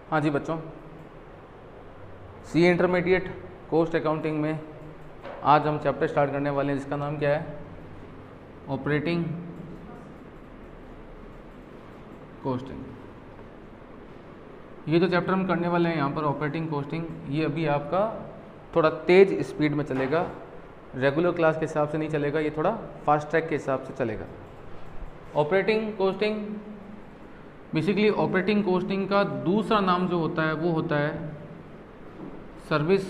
हाँ जी बच्चों, सी intermediate cost accounting में आज हम चैप्टर स्टार्ट करने वाले हैं जिसका नाम क्या है, ऑपरेटिंग कॉस्टिंग। ये जो चैप्टर हम करने वाले हैं यहाँ पर ऑपरेटिंग कॉस्टिंग, ये अभी आपका थोड़ा तेज़ स्पीड में चलेगा, रेगुलर क्लास के हिसाब से नहीं चलेगा, ये थोड़ा फास्ट ट्रैक के हिसाब से चलेगा। Operating costing basically operating costing का दूसरा नाम जो होता है वो होता है सर्विस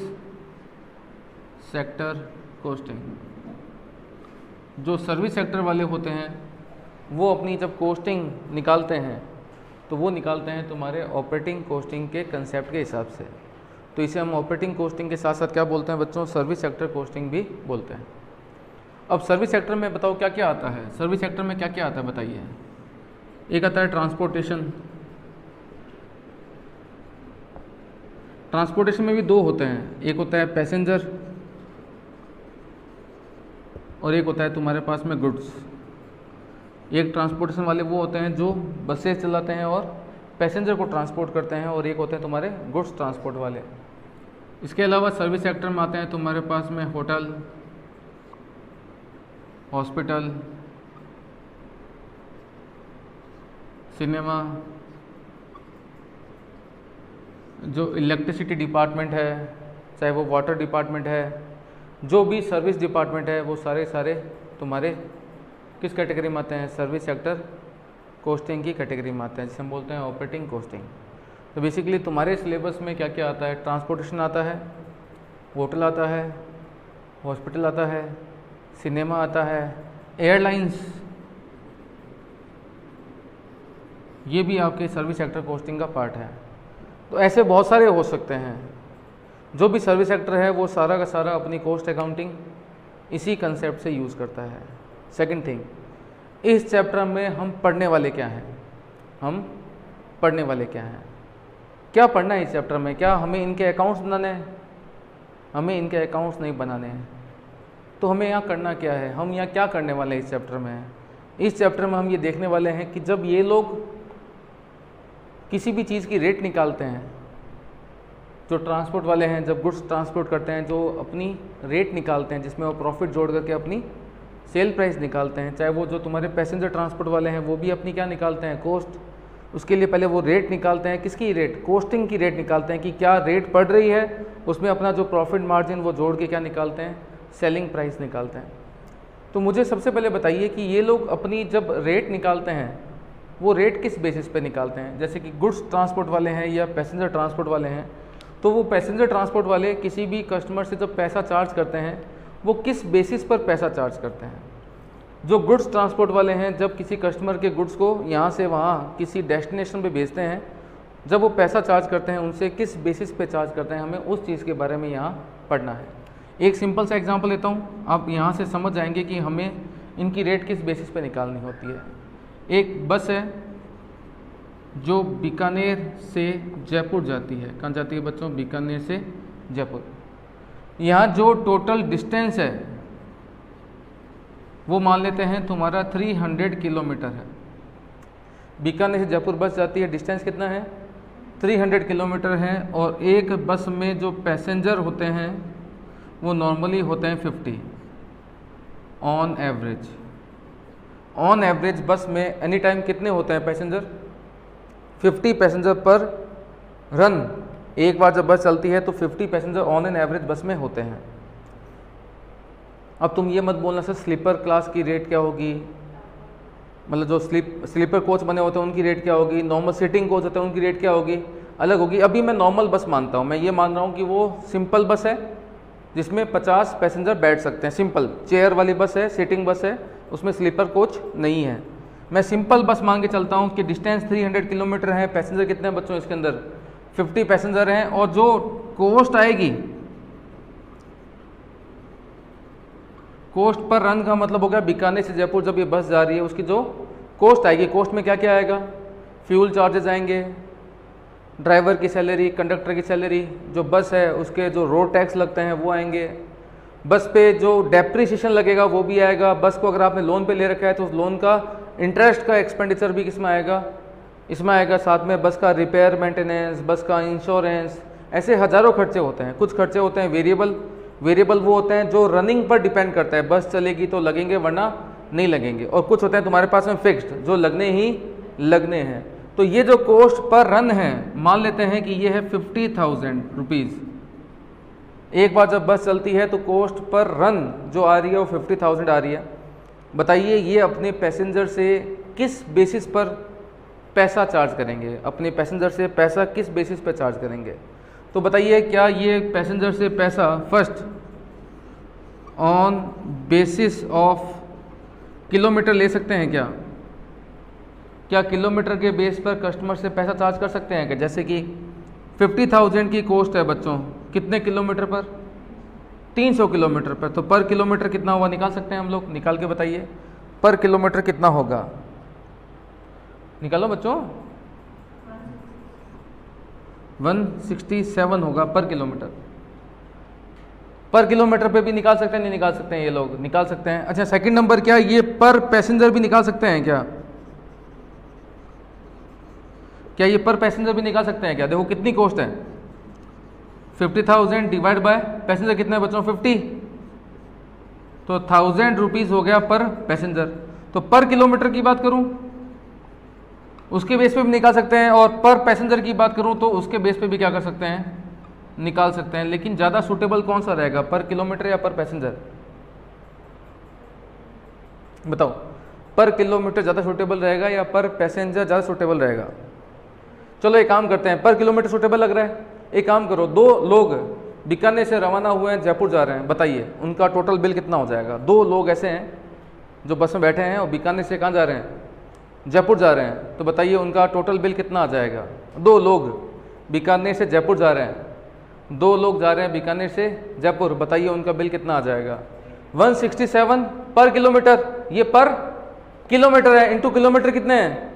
सेक्टर कॉस्टिंग। जो सर्विस सेक्टर वाले होते हैं वो अपनी जब कॉस्टिंग निकालते हैं तो वो निकालते हैं तुम्हारे ऑपरेटिंग कॉस्टिंग के कंसेप्ट के हिसाब से। तो इसे हम ऑपरेटिंग कॉस्टिंग के साथ साथ क्या बोलते हैं बच्चों, सर्विस सेक्टर कॉस्टिंग भी बोलते हैं। अब सर्विस सेक्टर में बताओ क्या क्या आता है, सर्विस सेक्टर में क्या क्या आता है बताइए। एक आता है ट्रांसपोर्टेशन। ट्रांसपोर्टेशन में भी दो होते हैं, एक होता है पैसेंजर और एक होता है तुम्हारे पास में गुड्स। एक ट्रांसपोर्टेशन वाले वो होते हैं जो बसेस चलाते हैं और पैसेंजर को ट्रांसपोर्ट करते हैं, और एक होते हैं तुम्हारे गुड्स ट्रांसपोर्ट वाले। इसके अलावा सर्विस सेक्टर में आते हैं तुम्हारे पास में होटल, हॉस्पिटल, सिनेमा, जो इलेक्ट्रिसिटी डिपार्टमेंट है, चाहे वो वाटर डिपार्टमेंट है, जो भी सर्विस डिपार्टमेंट है, वो सारे तुम्हारे किस कैटेगरी में आते हैं, सर्विस सेक्टर कॉस्टिंग की कैटेगरी में आते हैं, जिसे हम बोलते हैं ऑपरेटिंग कॉस्टिंग। तो बेसिकली तुम्हारे सिलेबस में क्या क्या आता है, ट्रांसपोर्टेशन आता है, होटल आता है, हॉस्पिटल आता है, सिनेमा आता है, एयरलाइंस, ये भी आपके सर्विस सेक्टर कॉस्टिंग का पार्ट है। तो ऐसे बहुत सारे हो सकते हैं। जो भी सर्विस सेक्टर है वो सारा का सारा अपनी कॉस्ट अकाउंटिंग इसी कंसेप्ट से यूज़ करता है। सेकंड थिंग, इस चैप्टर में हम पढ़ने वाले क्या हैं, क्या पढ़ना है इस चैप्टर में, क्या हमें इनके अकाउंट्स बनाने हैं? हमें इनके अकाउंट्स नहीं बनाने हैं। तो हमें यहाँ करना क्या है, हम यहाँ क्या करने वाले हैं इस चैप्टर में? इस चैप्टर में हम ये देखने वाले हैं कि जब ये लोग किसी भी चीज़ की रेट निकालते हैं, जो ट्रांसपोर्ट वाले हैं जब गुड्स ट्रांसपोर्ट करते हैं, जो अपनी रेट निकालते हैं जिसमें वो प्रॉफिट जोड़ करके अपनी सेल प्राइस निकालते हैं, चाहे वो जो तुम्हारे पैसेंजर ट्रांसपोर्ट वाले हैं वो भी अपनी क्या निकालते हैं, कॉस्ट। उसके लिए पहले वो रेट निकालते हैं, किसकी रेट, कॉस्टिंग की रेट निकालते हैं कि क्या रेट पड़ रही है, उसमें अपना जो प्रॉफिट मार्जिन वो जोड़ के क्या निकालते हैं, सेलिंग प्राइस निकालते हैं। तो मुझे सबसे पहले बताइए कि ये लोग अपनी जब रेट निकालते हैं वो रेट किस बेसिस पे निकालते हैं। जैसे कि गुड्स ट्रांसपोर्ट वाले हैं या पैसेंजर ट्रांसपोर्ट वाले हैं, तो वो पैसेंजर ट्रांसपोर्ट वाले किसी भी कस्टमर से जब पैसा चार्ज करते हैं वो किस बेसिस पर पैसा चार्ज करते हैं। जो गुड्स ट्रांसपोर्ट वाले हैं जब किसी कस्टमर के गुड्स को यहाँ से वहाँ किसी डेस्टिनेशन पे भेजते हैं, जब वो पैसा चार्ज करते हैं उनसे किस बेसिस पे चार्ज करते हैं, हमें उस चीज़ के बारे में यहाँ पढ़ना है। एक सिंपल सा एग्जांपल लेता हूँ, आप यहाँ से समझ जाएंगे कि हमें इनकी रेट किस बेसिस पे निकालनी होती है। एक बस है जो बीकानेर से जयपुर जाती है, कहाँ जाती है बच्चों, बीकानेर से जयपुर। यहाँ जो टोटल डिस्टेंस है वो मान लेते हैं तुम्हारा 300 किलोमीटर है। बीकानेर से जयपुर बस जाती है, डिस्टेंस कितना है, 300 किलोमीटर है। और एक बस में जो पैसेंजर होते हैं वो नॉर्मली होते हैं 50 ऑन एवरेज। ऑन एवरेज बस में एनी टाइम कितने होते हैं पैसेंजर, 50 पैसेंजर पर रन। एक बार जब बस चलती है तो 50 पैसेंजर ऑन एन एवरेज बस में होते हैं। अब तुम ये मत बोलना सर स्लीपर क्लास की रेट क्या होगी, मतलब जो स्लीपर कोच बने होते हैं उनकी रेट क्या होगी, नॉर्मल सीटिंग कोच होते हैं उनकी रेट क्या होगी, अलग होगी। अभी मैं नॉर्मल बस मानता हूँ, मैं ये मान रहा हूँ कि वो सिंपल बस है जिसमें 50 पैसेंजर बैठ सकते हैं, सिंपल चेयर वाली बस है, सीटिंग बस है, उसमें स्लीपर कोच नहीं है। मैं सिंपल बस मान के चलता हूँ कि डिस्टेंस 300 किलोमीटर है, पैसेंजर कितने हैं बच्चों इसके अंदर, 50 पैसेंजर हैं। और जो कॉस्ट आएगी, कॉस्ट पर रन का मतलब हो गया बीकानेर से जयपुर जब ये बस जा रही है उसकी जो कॉस्ट आएगी, कॉस्ट में क्या क्या आएगा, फ्यूल चार्जेस आएंगे, ड्राइवर की सैलरी, कंडक्टर की सैलरी, जो बस है उसके जो रोड टैक्स लगते हैं वो आएंगे, बस पे जो डेप्रिसिएशन लगेगा वो भी आएगा, बस को अगर आपने लोन पे ले रखा है तो उस लोन का इंटरेस्ट का एक्सपेंडिचर भी किस में आएगा, इसमें आएगा साथ में बस का रिपेयर मेंटेनेंस, बस का इंश्योरेंस, ऐसे हज़ारों खर्चे होते हैं। कुछ खर्चे होते हैं वेरिएबल, वेरिएबल वो होते हैं जो रनिंग पर डिपेंड करता है, बस चलेगी तो लगेंगे वरना नहीं लगेंगे, और कुछ होते हैं तुम्हारे पास में फिक्स्ड जो लगने ही लगने हैं। तो ये जो कॉस्ट पर रन है, मान लेते हैं कि ये है 50,000 रुपीज़। एक बार जब बस चलती है तो कॉस्ट पर रन जो आ रही है वो 50,000 आ रही है। बताइए ये अपने पैसेंजर से किस बेसिस पर पैसा चार्ज करेंगे, अपने पैसेंजर से पैसा किस बेसिस पर चार्ज करेंगे? तो बताइए क्या ये पैसेंजर से पैसा first on basis of kilometre ले सकते हैं क्या? क्या किलोमीटर के बेस पर कस्टमर से पैसा चार्ज कर सकते हैं क्या? जैसे कि 50,000 की कॉस्ट है बच्चों, कितने किलोमीटर पर? 300 किलोमीटर पर। तो पर किलोमीटर कितना हुआ निकाल सकते हैं हम लोग? निकाल के बताइए पर किलोमीटर कितना होगा, निकालो बच्चों। 167 होगा पर किलोमीटर। पर किलोमीटर पे भी निकाल सकते हैं, नहीं निकाल सकते हैं? ये लोग निकाल सकते हैं। अच्छा सेकंड नंबर, क्या ये पर पैसेंजर भी निकाल सकते हैं क्या? क्या ये पर पैसेंजर भी निकाल सकते हैं क्या? देखो कितनी कॉस्ट है, 50,000 डिवाइड बाय पैसेंजर कितने हैं बच्चों? 50, तो 1000 रुपीज़ हो गया पर पैसेंजर। तो पर किलोमीटर की बात करूं उसके बेस पे भी निकाल सकते हैं, और पर पैसेंजर की बात करूं तो उसके बेस पे भी क्या कर सकते हैं, निकाल सकते हैं। लेकिन ज़्यादा सूटेबल कौन सा रहेगा, पर किलोमीटर या पर पैसेंजर? बताओ, पर किलोमीटर ज़्यादा सूटेबल रहेगा या पर पैसेंजर ज़्यादा सूटेबल रहेगा? चलो एक काम करते हैं, पर किलोमीटर सूटेबल लग रहा है। एक काम करो, दो लोग बीकानेर से रवाना हुए हैं, जयपुर जा रहे हैं, बताइए उनका टोटल बिल कितना हो जाएगा? दो लोग ऐसे हैं जो बस में बैठे हैं और बीकानेर से कहाँ जा रहे हैं, जयपुर जा रहे हैं, तो बताइए उनका टोटल बिल कितना आ जाएगा? दो लोग बीकानेर से जयपुर जा रहे हैं, दो लोग जा रहे हैं बीकानेर से जयपुर, बताइए उनका बिल कितना आ जाएगा? 167 पर किलोमीटर। ये पर किलोमीटर है, इंटू किलोमीटर कितने हैं?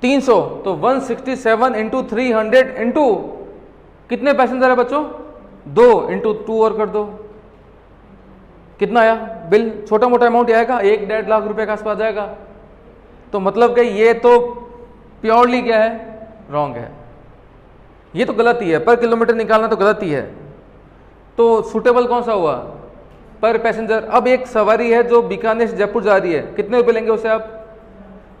300। तो 167 इंटू 300 इंटू कितने पैसेंजर है बच्चों? 2 इंटू 2 और कर दो, कितना आया बिल? छोटा मोटा अमाउंट आएगा, 1-1.5 लाख रुपए के आसपास जाएगा। तो मतलब कि ये तो प्योरली क्या है, रॉन्ग है, ये तो गलत ही है। पर किलोमीटर निकालना तो गलत ही है। तो सूटेबल कौन सा हुआ? पर पैसेंजर। अब एक सवारी है जो बीकानेर से जयपुर जा रही है, कितने रुपए लेंगे उसे आप?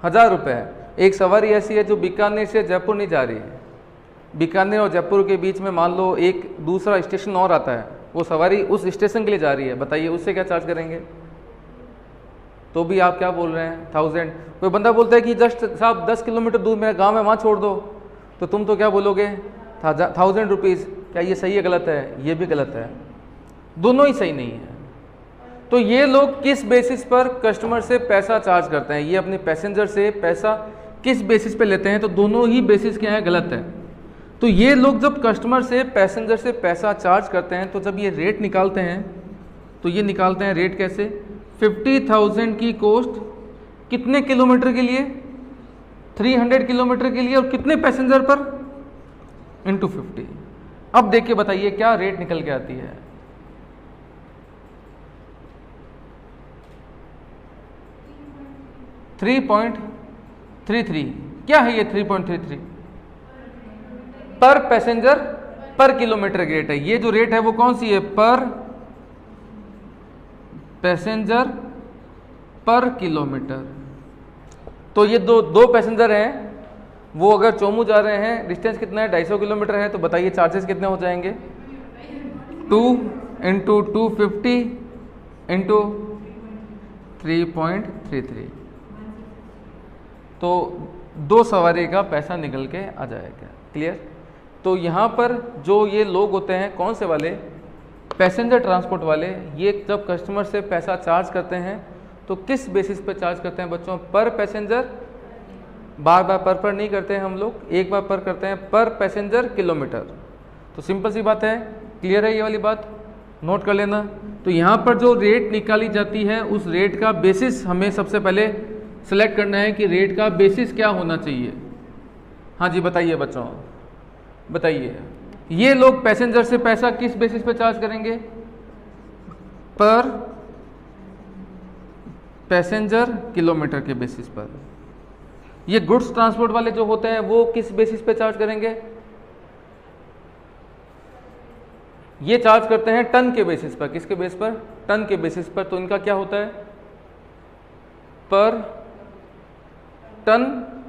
1000 रुपये। एक सवारी ऐसी है जो बीकानेर से जयपुर नहीं जा रही है, बीकानेर और जयपुर के बीच में मान लो एक दूसरा स्टेशन और आता है, वो सवारी उस स्टेशन के लिए जा रही है, बताइए उससे क्या चार्ज करेंगे? तो भी आप क्या बोल रहे हैं, 1000। कोई बंदा बोलता है कि जस्ट साहब 10 किलोमीटर दूर मेरा गांव है, वहाँ छोड़ दो, तो तुम तो क्या बोलोगे, 1000 रुपीज़। क्या ये सही है गलत है? ये भी गलत है, दोनों ही सही नहीं है। तो ये लोग किस बेसिस पर कस्टमर से पैसा चार्ज करते हैं, ये अपने पैसेंजर से पैसा किस बेसिस पे लेते हैं? तो दोनों ही बेसिस क्या है, गलत है। तो ये लोग जब कस्टमर से पैसेंजर से पैसा चार्ज करते हैं, तो जब ये रेट निकालते हैं तो ये निकालते हैं रेट कैसे? 50,000 की कॉस्ट कितने किलोमीटर के लिए? 300 किलोमीटर के लिए, और कितने पैसेंजर पर? इंटू 50। अब देख के बताइए क्या रेट निकल के आती है? 3.33। क्या है ये 3.33? पर पैसेंजर पर किलोमीटर की रेट है। ये जो रेट है वो कौन सी है? पर पैसेंजर पर किलोमीटर। तो ये दो पैसेंजर हैं, वो अगर चोमू जा रहे हैं, डिस्टेंस कितना है? 250 किलोमीटर है, तो बताइए चार्जेस कितने हो जाएंगे? 2 इंटू 250 इंटू 3.33। तो 2 सवारी का पैसा निकल के आ जाएगा। क्लियर? तो यहाँ पर जो ये लोग होते हैं, कौन से वाले? पैसेंजर ट्रांसपोर्ट वाले, ये जब कस्टमर से पैसा चार्ज करते हैं तो किस बेसिस पे चार्ज करते हैं बच्चों? पर पैसेंजर। बार बार पर नहीं करते हैं हम लोग, एक बार पर करते हैं, पर पैसेंजर किलोमीटर। तो सिंपल सी बात है, क्लियर है ये वाली बात, नोट कर लेना। तो यहाँ पर जो रेट निकाली जाती है उस रेट का बेसिस हमें सबसे पहले सेलेक्ट करना है कि रेट का बेसिस क्या होना चाहिए। हाँ जी बताइए बच्चों, बताइए ये लोग पैसेंजर से पैसा किस बेसिस पे चार्ज करेंगे? पर पैसेंजर किलोमीटर के बेसिस पर। ये गुड्स ट्रांसपोर्ट वाले जो होते हैं वो किस बेसिस पे चार्ज करेंगे? ये चार्ज करते हैं टन के बेसिस पर। किसके बेस पर? टन के बेसिस पर। तो इनका क्या होता है? पर टन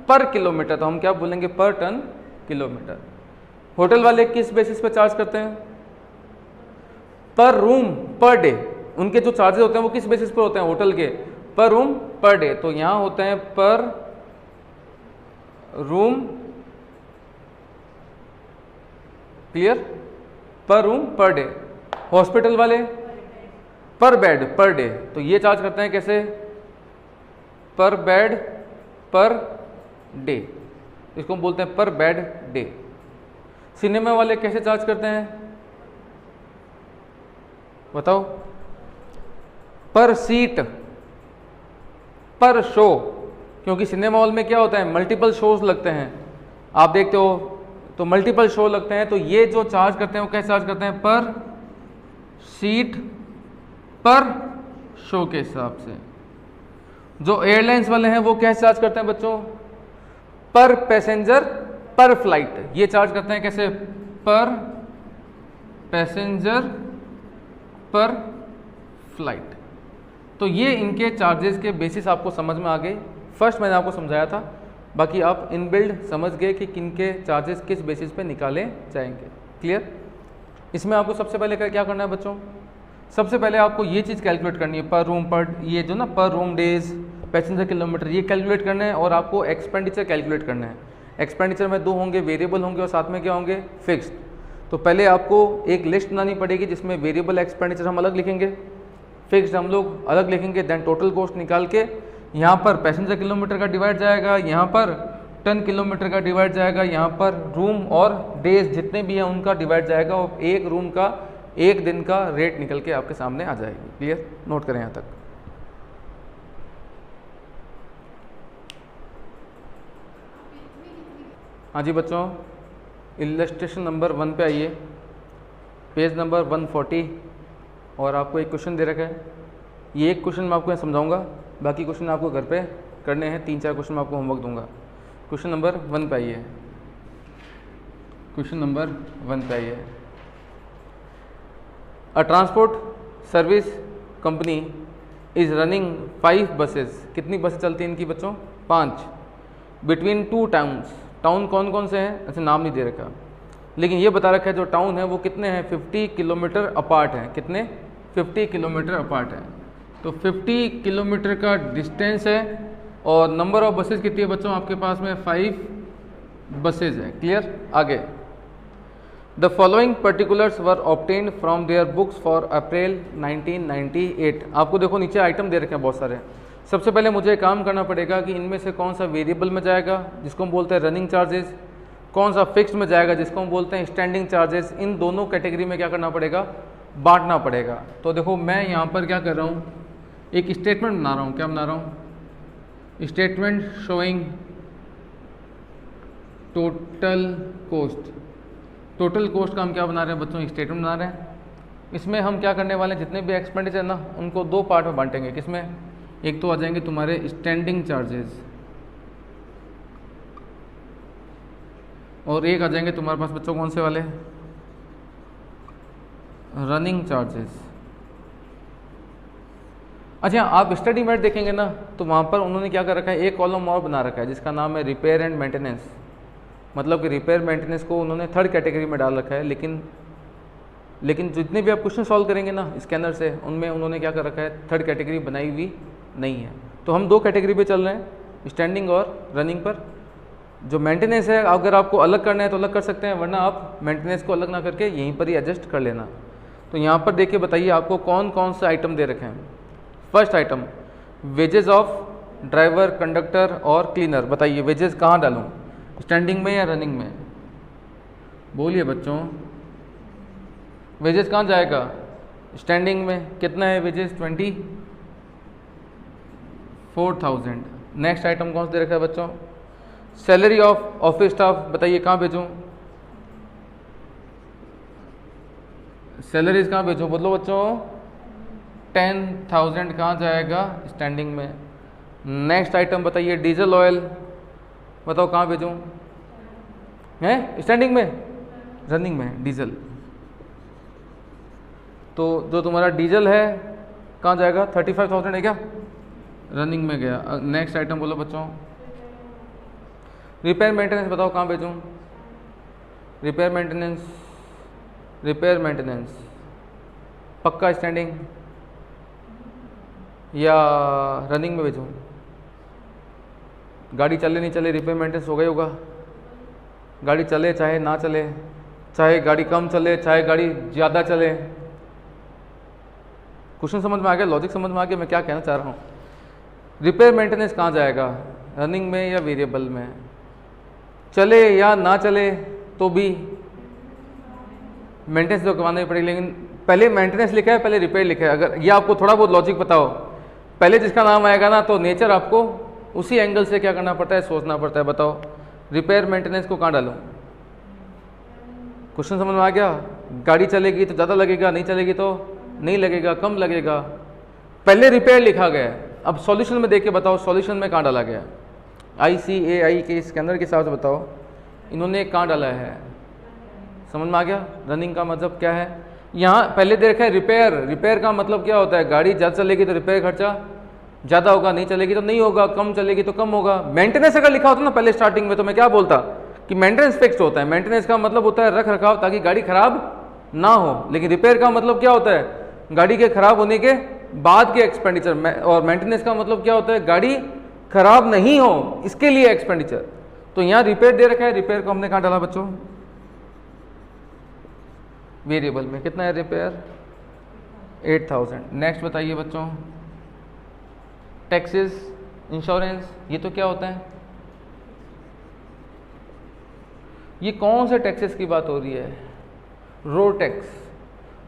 पर किलोमीटर। तो हम क्या बोलेंगे? पर टन किलोमीटर। होटल वाले किस बेसिस पर चार्ज करते हैं? पर रूम पर डे। उनके जो चार्जेस होते हैं वो किस बेसिस पर होते हैं? होटल के पर रूम पर डे। तो यहां होते हैं पर रूम, क्लियर? पर रूम पर डे। हॉस्पिटल वाले पर बेड पर डे। तो ये चार्ज करते हैं कैसे? पर बेड पर डे। इसको हम बोलते हैं पर बेड डे। सिनेमा वाले कैसे चार्ज करते हैं? बताओ। पर सीट, पर शो। क्योंकि सिनेमा हॉल में क्या होता है? मल्टीपल शोज लगते हैं, आप देखते हो, तो मल्टीपल शो लगते हैं। तो ये जो चार्ज करते हैं वो कैसे चार्ज करते हैं? पर सीट पर शो के हिसाब से। जो एयरलाइंस वाले हैं वो कैसे चार्ज करते हैं बच्चों? पर पैसेंजर पर फ्लाइट। ये चार्ज करते हैं कैसे? पर पैसेंजर पर फ्लाइट। तो ये इनके चार्जेस के बेसिस आपको समझ में आ गए। फर्स्ट मैंने आपको समझाया था, बाकी आप इनबिल्ड समझ गए कि किनके चार्जेस किस बेसिस पे निकाले जाएंगे। क्लियर? इसमें आपको सबसे पहले क्या करना है बच्चों? सबसे पहले आपको ये चीज़ कैलकुलेट करनी है, पर रूम पर, ये जो ना पर रूम डेज, पैसेंजर किलोमीटर, ये कैलकुलेट करना है। और आपको एक्सपेंडिचर कैलकुलेट करना है। एक्सपेंडिचर में दो होंगे, वेरिएबल होंगे और साथ में क्या होंगे? फिक्स्ड। तो पहले आपको एक लिस्ट बनानी पड़ेगी जिसमें वेरिएबल एक्सपेंडिचर हम अलग लिखेंगे, फिक्स्ड हम लोग अलग लिखेंगे। देन टोटल कॉस्ट निकाल के यहाँ पर पैसेंजर किलोमीटर का डिवाइड जाएगा, यहाँ पर टन किलोमीटर का डिवाइड जाएगा, यहाँ पर रूम और डेज जितने भी हैं उनका डिवाइड जाएगा और एक रूम का एक दिन का रेट निकल के आपके सामने आ जाएगी। क्लियर? नोट करें यहाँ तक। हाँ जी बच्चों, इलस्ट्रेशन नंबर 1 पे आइए, पेज नंबर 140। और आपको एक क्वेश्चन दे रखा है। ये एक क्वेश्चन मैं आपको यहाँ समझाऊंगा, बाकी क्वेश्चन आपको घर पे करने हैं। 3-4 क्वेश्चन मैं आपको होमवर्क दूंगा। क्वेश्चन नंबर 1 पे आइए, क्वेश्चन नंबर 1 पे आइए। अ transport service company is running 5 buses. कितनी बसें चलती हैं इनकी बच्चों? 5। Between 2 towns. टाउन कौन कौन से हैं? ऐसे नाम नहीं दे रखा, लेकिन ये बता रखा है जो टाउन है वो कितने हैं? 50 किलोमीटर अपार्ट हैं। कितने? 50 किलोमीटर अपार्ट हैं। तो 50 किलोमीटर का डिस्टेंस है और नंबर ऑफ बसेस कितनी है बच्चों आपके पास में? 5 बसेज है। क्लियर? आगे, the following particulars were obtained from their books for अप्रैल 1998। आपको देखो नीचे आइटम दे रखे हैं बहुत सारे। सबसे पहले मुझे काम करना पड़ेगा कि इनमें से कौन सा वेरिएबल में जाएगा जिसको हम बोलते हैं रनिंग चार्जेस, कौन सा फिक्स्ड में जाएगा जिसको हम बोलते हैं स्टैंडिंग चार्जेस। इन दोनों कैटेगरी में क्या करना पड़ेगा? बांटना पड़ेगा। तो देखो मैं यहाँ पर क्या कर रहा हूँ, एक स्टेटमेंट बना रहा हूँ। क्या बना रहा हूँ? Statement showing total cost. Total cost का हम क्या बना रहे हैं बच्चों? स्टेटमेंट बना रहे हैं। इसमें हम क्या करने वाले हैं? जितने भी एक्सपेंडिचर ना उनको 2 पार्ट में बांटेंगे। किसमें? एक तो आ जाएंगे तुम्हारे स्टैंडिंग चार्जेस और एक आ जाएंगे तुम्हारे पास बच्चों कौन से वाले? Running charges. अच्छा, आप स्टडी मेट देखेंगे ना तो वहाँ पर उन्होंने क्या कर रखा है? एक कॉलम और बना रखा है जिसका नाम है रिपेयर एंड मेंटेनेंस। मतलब कि रिपेयर मेंटेनेंस को उन्होंने 3rd कैटेगरी में डाल रखा है। लेकिन जितने भी आप क्वेश्चन सॉल्व करेंगे ना स्कैनर से, उनमें उन्होंने क्या कर रखा है? 3rd कैटेगरी बनाई हुई नहीं है। तो हम 2 कैटेगरी पे चल रहे हैं, स्टैंडिंग और रनिंग पर। जो मेंटेनेंस है अगर आपको अलग करना है तो अलग कर सकते हैं, वरना आप मेंटेनेंस को अलग ना करके यहीं पर ही एडजस्ट कर लेना। तो यहाँ पर देखिए, बताइए आपको कौन कौन से आइटम दे रखे हैं। First item, wages of driver, conductor और क्लीनर। बताइए वेजेस कहाँ डालूँ, स्टैंडिंग में या रनिंग में? बोलिए बच्चों, वेजेस कहाँ जाएगा? स्टैंडिंग में। कितना है वेजेस? 24,000। नेक्स्ट आइटम कौन सा दे रखा है बच्चों? Salary of office staff. बताइए कहाँ भेजूँ? सैलरीज कहाँ भेजूँ? बोलो बच्चों, 10,000 कहाँ जाएगा? स्टैंडिंग में। नेक्स्ट आइटम बताइए, डीजल ऑयल बताओ कहाँ भेजूँ? हैं स्टैंडिंग में, रनिंग में डीजल। तो जो तुम्हारा डीजल है कहाँ जाएगा? 35,000 है क्या? रनिंग में गया। नेक्स्ट आइटम बोलो बच्चों। रिपेयर मेंटेनेंस बताओ कहाँ भेजूँ? रिपेयर मेंटेनेंस पक्का स्टैंडिंग या रनिंग में भेजूँ? गाड़ी चले नहीं चले रिपेयर मेंटेनेंस हो गई होगा। गाड़ी चले चाहे ना चले, चाहे गाड़ी कम चले चाहे गाड़ी ज़्यादा चले। क्वेश्चन समझ में आ गया? लॉजिक समझ में आ गया मैं क्या कहना चाह रहा हूँ? रिपेयर मेंटेनेंस कहाँ जाएगा? रनिंग में या वेरिएबल में? चले या ना चले तो भी मेंटेनेंस तो करवाना ही पड़ेगी, लेकिन पहले मेंटेनेंस लिखा है पहले रिपेयर लिखा है। अगर ये आपको थोड़ा बहुत लॉजिक बताओ, पहले जिसका नाम आएगा ना तो नेचर आपको उसी एंगल से क्या करना पड़ता है, सोचना पड़ता है। बताओ रिपेयर मेंटेनेंस को कहाँ डालूं? क्वेश्चन समझ में आ गया? गाड़ी चलेगी तो ज़्यादा लगेगा, नहीं चलेगी तो नहीं लगेगा, कम लगेगा। पहले रिपेयर लिखा गया है, अब सॉल्यूशन में देख के बताओ सॉल्यूशन में कहाँ डाला गया? ICAI के स्कैनर के हिसाब से बताओ इन्होंने कहाँ डाला है? समझ में आ गया? रनिंग का मतलब क्या है? यहाँ पहले दे रखा है रिपेयर। रिपेयर का मतलब क्या होता है? गाड़ी ज़्यादा चलेगी तो रिपेयर खर्चा ज़्यादा होगा, नहीं चलेगी तो नहीं होगा, कम चलेगी तो कम होगा। मेंटेनेंस अगर लिखा होता ना पहले स्टार्टिंग में तो मैं क्या बोलता कि मेंटेनेंस फिक्स्ड होता है। मेंटेनेंस का मतलब होता है रख रखाव ताकि गाड़ी खराब ना हो। लेकिन रिपेयर का मतलब क्या होता है? गाड़ी के खराब होने के बाद के एक्सपेंडिचर। और मेंटेनेंस का मतलब क्या होता है? गाड़ी खराब नहीं हो इसके लिए एक्सपेंडिचर। तो यहाँ रिपेयर दे रखा है, रिपेयर को हमने कहाँ डाला बच्चों? वेरिएबल में। कितना है रिपेयर? 8,000। नेक्स्ट बताइए बच्चों। टैक्सेस, इंश्योरेंस, ये तो क्या होता है? ये कौन से टैक्सेस की बात हो रही है? Road tax.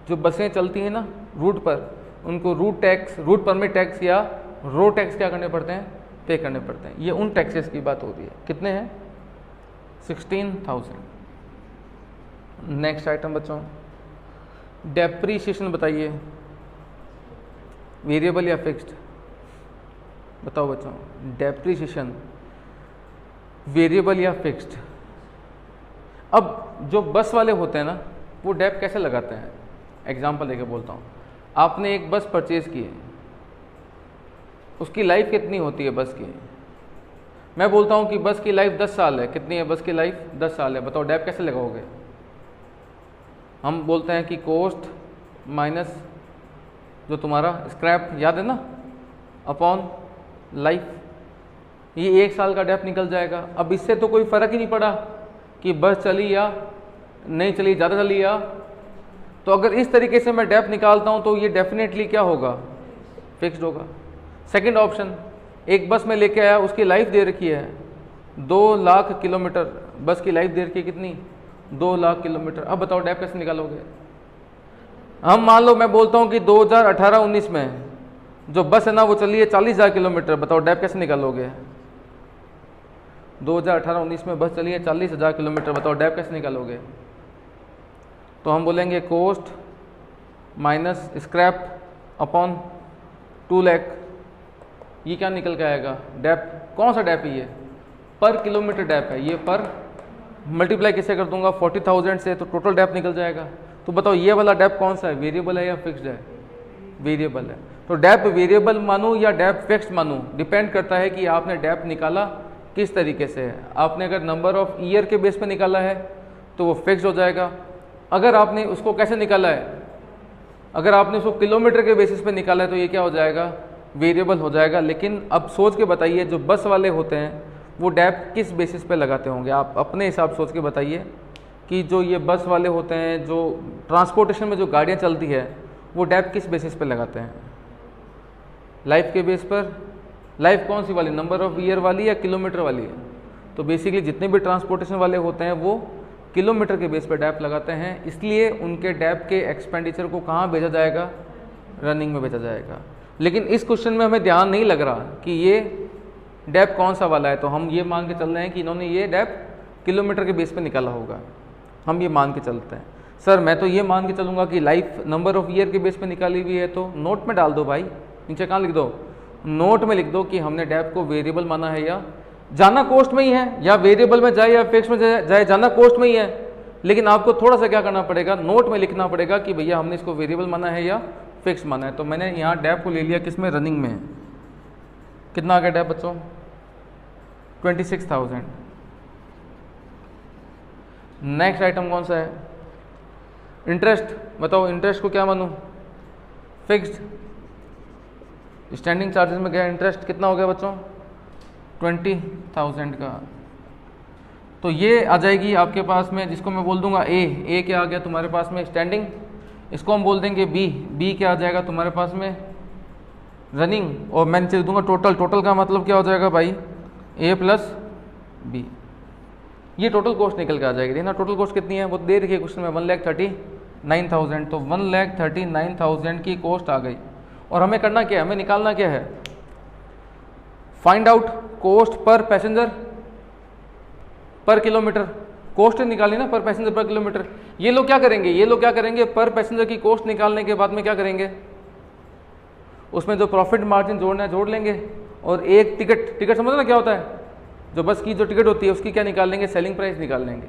जो बसें चलती हैं ना रूट पर, उनको route tax, route permit tax या रोड टैक्स क्या करने पड़ते हैं? पे करने पड़ते हैं। ये उन टैक्सेस की बात हो रही है। कितने हैं? 16,000। नेक्स्ट आइटम बच्चों, डेप्रीशिएशन बताइए, वेरिएबल या फिक्स्ड? बताओ बच्चों, डेप्रीशिएशन वेरिएबल या फिक्स्ड? अब जो बस वाले होते हैं ना वो डेप कैसे लगाते हैं? एग्जांपल देके बोलता हूँ। आपने एक बस परचेज की है, उसकी लाइफ कितनी होती है बस की? मैं बोलता हूँ कि बस की लाइफ 10 साल है। कितनी है बस की लाइफ? 10 साल है। बताओ डेप कैसे लगाओगे? हम बोलते हैं कि कॉस्ट माइनस जो तुम्हारा स्क्रैप, याद है ना, अपॉन लाइफ। ये 1 साल का डेप निकल जाएगा। अब इससे तो कोई फ़र्क ही नहीं पड़ा कि बस चली या नहीं चली, ज़्यादा चली या। तो अगर इस तरीके से मैं डेप निकालता हूँ तो ये डेफिनेटली क्या होगा? फिक्स्ड होगा। सेकंड ऑप्शन, एक बस में लेके आया, उसकी लाइफ दे रखी है 2 लाख किलोमीटर। बस की लाइफ दे रखी है कितनी? 2 लाख किलोमीटर। अब बताओ डेप कैसे निकालोगे? हम मान लो मैं बोलता हूँ कि 2018-19 में जो बस है ना वो चली है 40,000 किलोमीटर। बताओ डेप कैसे निकालोगे? 2018-19 में बस चली है 40,000 किलोमीटर। बताओ डेप कैसे निकालोगे? तो हम बोलेंगे cost minus scrap upon 2 lakh. ये क्या निकल के आएगा? डेप। कौन सा डेप है ये? पर किलोमीटर डेप है ये। पर मल्टीप्लाई किससे कर दूंगा? 40,000 से, तो टोटल डेप निकल जाएगा। तो बताओ ये वाला डेप कौन सा है? वेरिएबल है या फिक्स्ड है? वेरिएबल है। तो डेप वेरिएबल मानूं या डेप फिक्स्ड मानूं, डिपेंड करता है कि आपने डेप निकाला किस तरीके से है। आपने अगर नंबर ऑफ ईयर के बेस पे निकाला है तो वो फिक्स्ड हो जाएगा। अगर आपने उसको कैसे निकाला है? अगर आपने उसको किलोमीटर के बेसिस पे निकाला है तो ये क्या हो जाएगा? वेरिएबल हो जाएगा। लेकिन अब सोच के बताइए, जो बस वाले होते हैं वो डेप किस बेसिस पे लगाते होंगे? आप अपने हिसाब सोच के बताइए कि जो ये बस वाले होते हैं, जो ट्रांसपोर्टेशन में जो गाड़ियाँ चलती है, वो डेप किस बेसिस पे लगाते हैं? लाइफ के बेस पर। लाइफ कौन सी वाली? नंबर ऑफ ईयर वाली या किलोमीटर वाली है? तो बेसिकली जितने भी ट्रांसपोर्टेशन वाले होते हैं वो किलोमीटर के बेस पर डेप लगाते हैं। इसलिए उनके डेप के एक्सपेंडिचर को कहाँ भेजा जाएगा? रनिंग में भेजा जाएगा। लेकिन इस क्वेश्चन में हमें ध्यान नहीं लग रहा कि ये डेप कौन सा वाला है, तो हम ये मान के चल रहे हैं कि इन्होंने ये डेप किलोमीटर के बेस पे निकाला होगा। हम ये मान के चलते हैं। सर मैं तो ये मान के चलूँगा कि लाइफ नंबर ऑफ ईयर के बेस पे निकाली हुई है, तो नोट में डाल दो भाई। नीचे कहाँ लिख दो? नोट में लिख दो कि हमने डेप को वेरिएबल माना है या जाना कॉस्ट में ही है, या वेरिएबल में जाए या फिक्स में जाए, जाना कॉस्ट में ही है, लेकिन आपको थोड़ा सा क्या करना पड़ेगा, नोट में लिखना पड़ेगा कि भैया हमने इसको वेरिएबल माना है या फिक्स माना है। तो मैंने यहाँ डैप को ले लिया किसमें, रनिंग में। कितना आ गया डैप बच्चों, 26,000। नेक्स्ट आइटम कौन सा है, इंटरेस्ट। बताओ इंटरेस्ट को क्या मानूं, फिक्स्ड। स्टैंडिंग चार्जेस में गया इंटरेस्ट, कितना हो गया बच्चों, 20,000 का। तो ये आ जाएगी आपके पास में, जिसको मैं बोल दूंगा ए क्या आ गया तुम्हारे पास में, स्टैंडिंग। इसको हम बोल देंगे बी क्या आ जाएगा तुम्हारे पास में, रनिंग। और मैं नीचे दूंगा टोटल का मतलब क्या हो जाएगा भाई, ए प्लस बी। ये टोटल कॉस्ट निकल के आ जाएगी। देखना टोटल कॉस्ट कितनी है, वो दे रखी है क्वेश्चन में, 1,39,000। तो 1,39,000 की कॉस्ट आ गई। और हमें करना क्या है, हमें निकालना क्या है, find out cost per passenger पर किलोमीटर। कॉस्ट निकाली ना पर पैसेंजर पर किलोमीटर। ये लोग क्या करेंगे, पर पैसेंजर की कॉस्ट निकालने के बाद में क्या करेंगे, उसमें जो प्रॉफिट मार्जिन जोड़ना है जोड़ लेंगे, और एक टिकट समझो ना क्या होता है, जो बस की जो टिकट होती है उसकी क्या निकाल लेंगे, सेलिंग प्राइस निकाल लेंगे।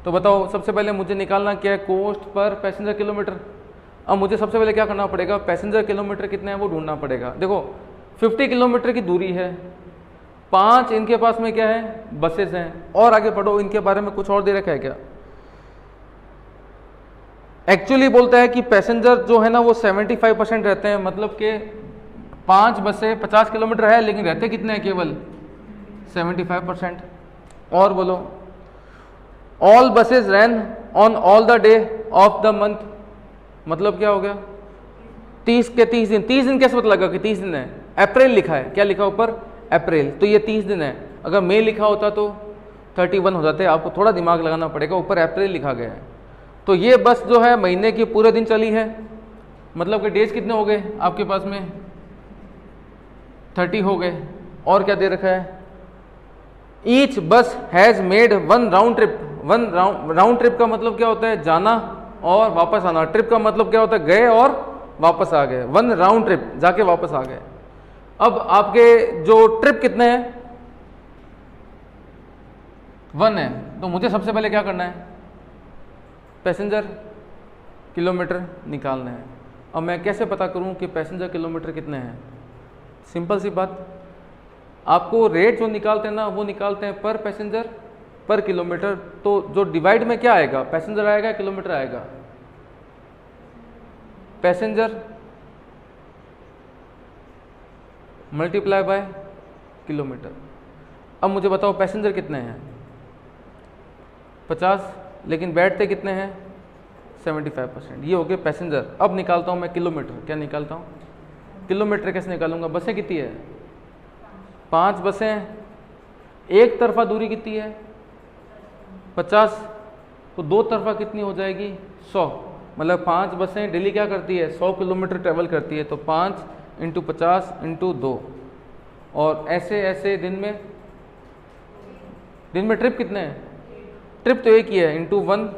तो बताओ सबसे पहले मुझे निकालना क्या है, कॉस्ट पर पैसेंजर किलोमीटर। अब मुझे सबसे पहले क्या करना पड़ेगा, पैसेंजर किलोमीटर कितने हैं वो ढूंढना पड़ेगा। देखो 50 किलोमीटर की दूरी है, 5 इनके पास में क्या है, बसेस हैं। और आगे पढ़ो, इनके बारे में कुछ और दे रखा है क्या, एक्चुअली बोलता है कि पैसेंजर जो है ना वो 75% रहते हैं, मतलब कि 5 बसें 50 किलोमीटर है, लेकिन रहते कितने हैं, केवल 75%। और बोलो, all buses run on all the day of the month, मतलब क्या हो गया, 30 के 30 दिन। 30 दिन कैसे पता लगा कि 30 दिन है, अप्रैल लिखा है, क्या लिखा ऊपर, अप्रैल, तो ये 30 दिन है। अगर मई लिखा होता तो 31 हो जाते। आपको थोड़ा दिमाग लगाना पड़ेगा, ऊपर अप्रैल लिखा गया है। तो ये बस जो है महीने की पूरे दिन चली है, मतलब कि डेज कितने हो गए आपके पास में, 30 हो गए। और क्या दे रखा है, ईच बस has made 1 round trip. Round trip का मतलब क्या होता है, जाना और वापस आना। ट्रिप का मतलब क्या होता है, गए और वापस आ गए। 1 राउंड ट्रिप, जाके वापस आ गए। अब आपके जो ट्रिप कितने हैं, 1 है। तो मुझे सबसे पहले क्या करना है, पैसेंजर किलोमीटर निकालना है। अब मैं कैसे पता करूं कि पैसेंजर किलोमीटर कितने हैं, सिंपल सी बात, आपको रेट जो निकालते हैं ना वो निकालते हैं पर पैसेंजर पर किलोमीटर। तो जो डिवाइड में क्या आएगा, पैसेंजर आएगा किलोमीटर आएगा, पैसेंजर मल्टीप्लाई बाय किलोमीटर। अब मुझे बताओ पैसेंजर कितने हैं, 50, लेकिन बैठते कितने हैं, 75%। ये हो गए पैसेंजर। अब निकालता हूँ मैं किलोमीटर। क्या निकालता हूँ, किलोमीटर कैसे निकालूंगा, बसें कितनी है, 5 बसें, एक तरफा दूरी कितनी है, 50, तो दो तरफा कितनी हो जाएगी, 100। मतलब 5 बसें डेली क्या करती है, 100 किलोमीटर ट्रेवल करती है। तो 5 × 50 × 2, और ऐसे ऐसे दिन में ट्रिप कितने हैं, ट्रिप तो एक ही है, × 1।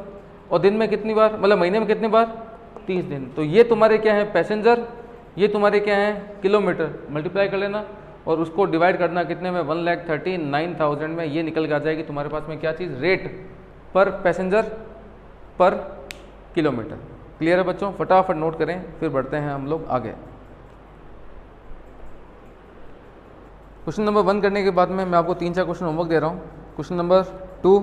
और दिन में कितनी बार, मतलब महीने में कितनी बार, 30 दिन। तो ये तुम्हारे क्या है पैसेंजर, ये तुम्हारे क्या है किलोमीटर। मल्टीप्लाई कर लेना और उसको डिवाइड करना कितने में, 1,39,000 में। ये निकल के आ जाएगी तुम्हारे पास में क्या चीज़, रेट पर पैसेंजर पर किलोमीटर। क्लियर है बच्चों, फटाफट नोट करें, फिर बढ़ते हैं हम लोग आगे। क्वेश्चन नंबर 1 करने के बाद में मैं आपको 3-4 क्वेश्चन होमवर्क दे रहा हूँ। क्वेश्चन नंबर 2,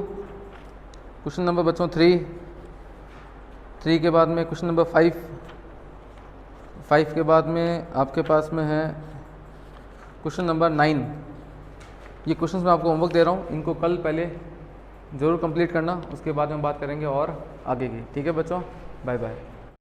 क्वेश्चन नंबर बच्चों 3 के बाद में क्वेश्चन नंबर 5 के बाद में आपके पास में है क्वेश्चन नंबर 9। ये क्वेश्चंस मैं आपको होमवर्क दे रहा हूँ, इनको कल पहले ज़रूर कंप्लीट करना, उसके बाद में बात करेंगे और आगे की। ठीक है बच्चों, बाय बाय।